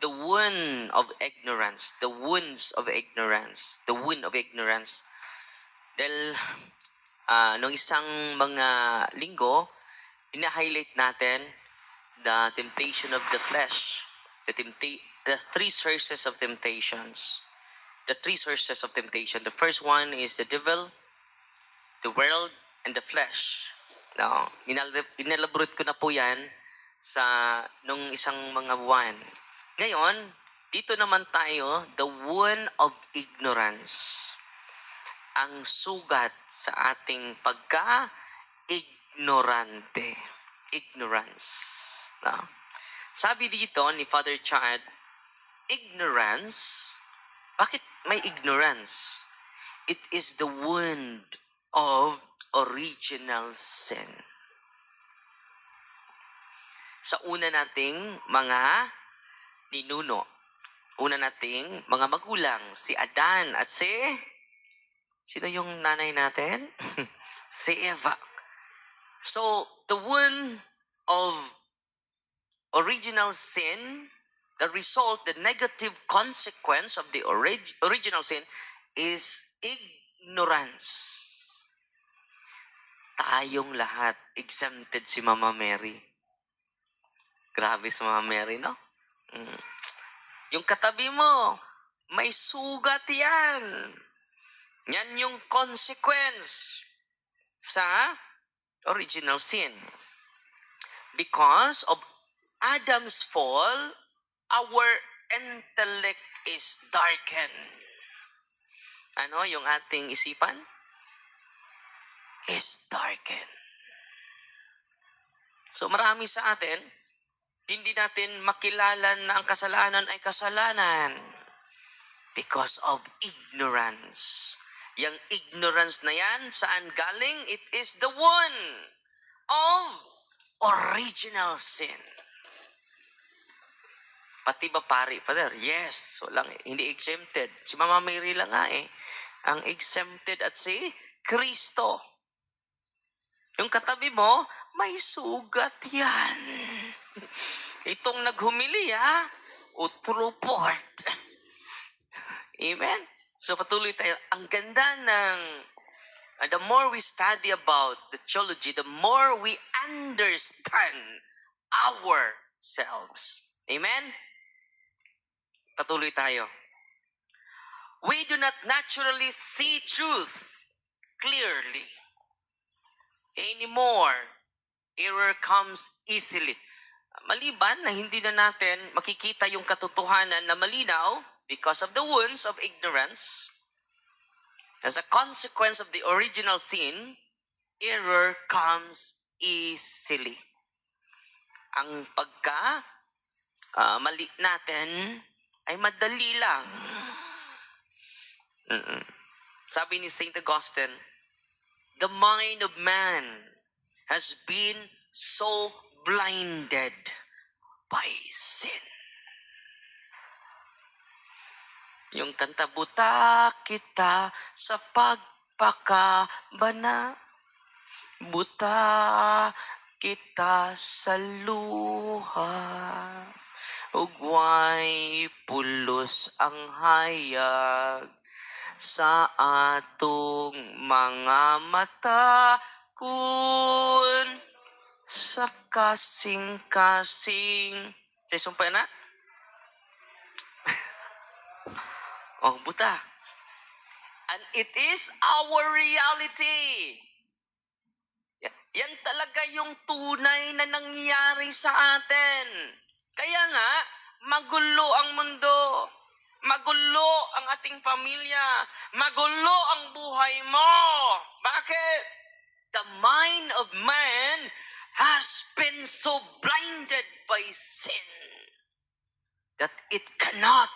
the wound of ignorance. The wounds of ignorance. The wound of ignorance. Dahil nung isang mga linggo, ina-highlight natin the temptation of the flesh. The three sources of temptations. The three sources of temptation. The first one is the devil, the world, and the flesh. No, inelaborate ko na po yan sa nung isang mga buwan. Ngayon, dito naman tayo, the wound of ignorance. Ang sugat sa ating pagka-ignorante. Ignorance. No? Sabi dito ni Father Chad, ignorance, bakit may ignorance? It is the wound of original sin. Sa una nating mga ninuno, una nating mga magulang, si Adan at sino yung nanay natin? Si Eva. So, the wound of original sin, the result, the negative consequence of the original sin is ignorance. Tayong lahat, exempted si Mama Mary. Grabe si Mama Mary, no? Yung katabi mo, may sugat yan. Yan yung consequence sa original sin. Because of Adam's fall, our intellect is darkened. Ano yung ating isipan? Is darkened. So marami sa atin, hindi natin makilala na ang kasalanan ay kasalanan because of ignorance. Yang ignorance na yan, saan galing? It is the one of original sin. Pati ba pari, Father? Yes, walang, hindi exempted. Si Mama Mary lang nga ang exempted at si Kristo. Yung katabi mo, may sugat yan. Itong naghumili, utruport. Amen? So patuloy tayo. Ang ganda ng, the more we study about the theology, the more we understand ourselves. Amen? Patuloy tayo. We do not naturally see truth clearly anymore. Error comes easily. Maliban na hindi na natin makikita yung katotohanan na malinaw because of the wounds of ignorance, as a consequence of the original sin, error comes easily. Ang mali natin ay madali lang. Sabi ni St. Augustine, the mind of man has been so blinded by sin. Yung kanta, buta kita sa pagpakabana, buta kita sa luha, ugway pulos ang hayag sa atong mga mata kun sa kasing-kasing. Sumpay na? Buta. And it is our reality. Yan talaga yung tunay na nangyayari sa atin. Kaya nga, magulo ang mundo. Magulo ang ating pamilya. Magulo ang buhay mo. Bakit? The mind of man has been so blinded by sin that it cannot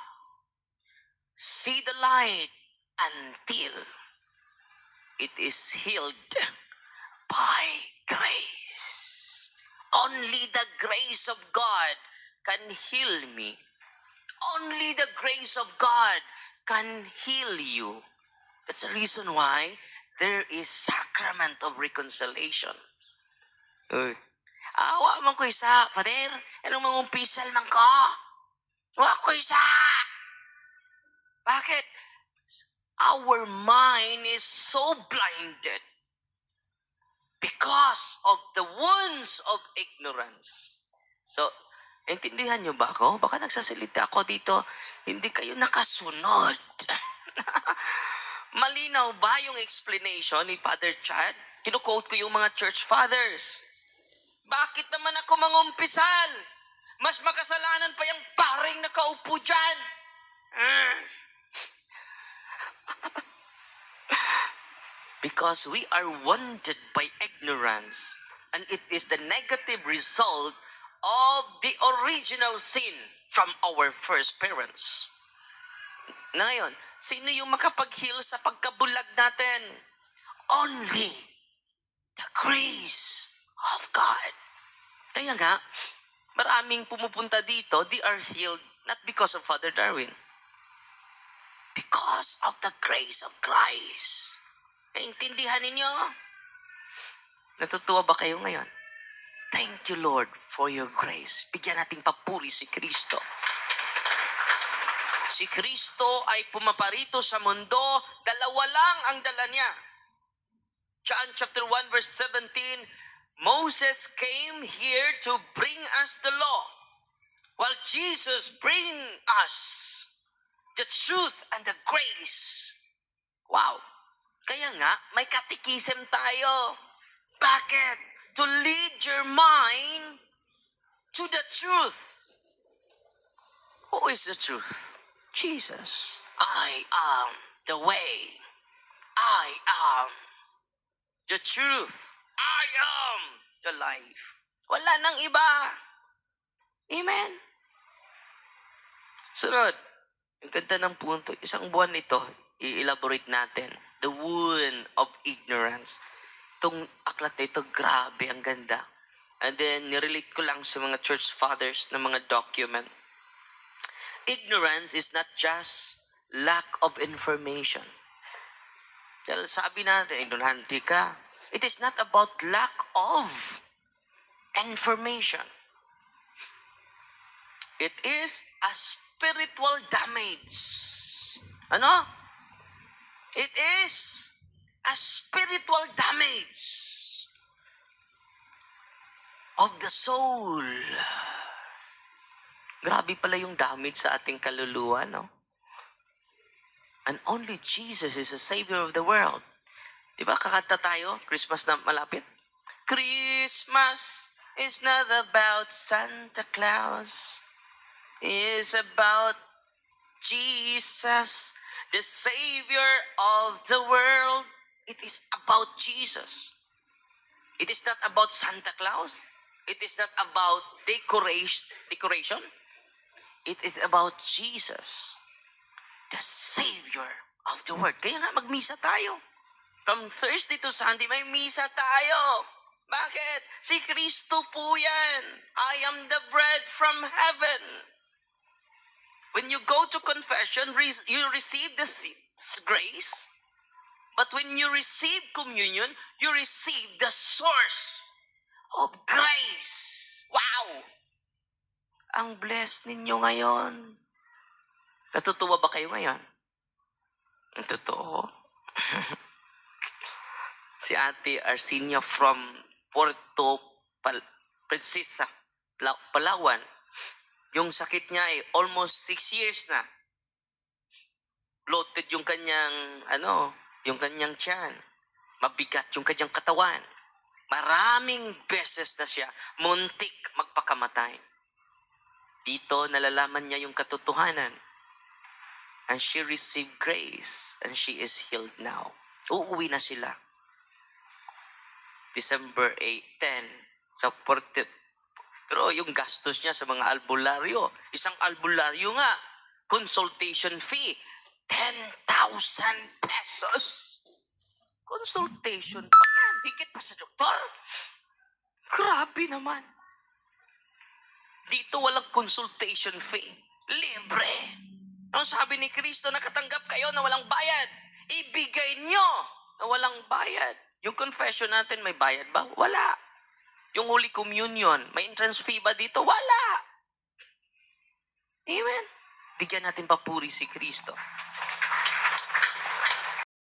see the light until it is healed by grace. Only the grace of God can heal me. Only the grace of God can heal you. That's the reason why there is sacrament of reconciliation. Awa man ko isa, Father. Anong mangumpisal man ko? Wa isa! Bakit? Our mind is so blinded because of the wounds of ignorance. So, intindihan niyo ba ako? Baka nagsasalita ako dito, hindi kayo nakasunod. Malinaw ba yung explanation ni Father Chad? Kino-quote ko yung mga church fathers. Bakit naman ako mangumpisal? Mas makasalanan pa yung paring nakaupo dyan. Because we are wounded by ignorance, and it is the negative result of the original sin from our first parents. Na ngayon, sino yung makapag-heal sa pagkabulag natin? Only the grace of God. Kaya nga, maraming pumupunta dito, they are healed not because of Father Darwin. Because of the grace of Christ. Naintindihan ninyo? Natutuwa ba kayo ngayon? Thank you, Lord, for your grace. Bigyan nating papuri si Kristo. Si Kristo ay pumaparito sa mundo, dalawa lang ang dala niya. John chapter 1 verse 17, Moses came here to bring us the law, while Jesus bring us the truth and the grace. Wow! Kaya nga, may katikisim tayo. Bakit? To lead your mind to the truth. Who is the truth? Jesus. I am the way. I am the truth. I am the life. Wala nang iba. Amen. Sunod. Ang ganda ng punto. Isang buwan ito, i-elaborate natin. The wound of ignorance. Itong aklat na ito, grabe, ang ganda. And then, nirelate ko lang sa mga church fathers na mga document. Ignorance is not just lack of information. Dahil sabi natin, ignorante ka. It is not about lack of information. It is a spiritual damage. Ano? It is a spiritual damage of the soul. Grabe pala yung damage sa ating kaluluwa, no? And only Jesus is the Savior of the world. Diba, kakanta tayo, Christmas na malapit. Christmas is not about Santa Claus. It's about Jesus, the Savior of the world. It is about Jesus. It is not about Santa Claus. It is not about decoration. It is about Jesus, the Savior of the world. Kaya nga magmisa tayo. From Thursday to Sunday, may misa tayo. Bakit? Si Kristo po yan. I am the bread from heaven. When you go to confession, you receive the grace. But when you receive communion, you receive the source of grace. Wow! Ang blessed ninyo ngayon. Natutuwa ba kayo ngayon? Ang totoo. Si Ate Arsinia from Puerto Princesa, Palawan. Yung sakit niya ay almost 6 years na. Bloated yung kanyang, yung kanyang tiyan. Mabigat yung kanyang katawan. Maraming beses na siya muntik magpakamatay. Dito nalalaman niya yung katotohanan. And she received grace. And she is healed now. Uuwi na sila. December 10. Sa pero yung gastos niya sa mga albularyo. Isang albularyo nga. Consultation fee. 10,000 pesos. Consultation pa yan. Higit pa sa doktor. Grabe naman. Dito walang consultation fee. Libre. Ang sabi ni Kristo, nakatanggap kayo na walang bayad. Ibigay nyo na walang bayad. Yung confession natin, may bayad ba? Wala. Yung Holy Communion, may entrance fee ba dito? Wala. Amen. bigyan natin papuri si Kristo.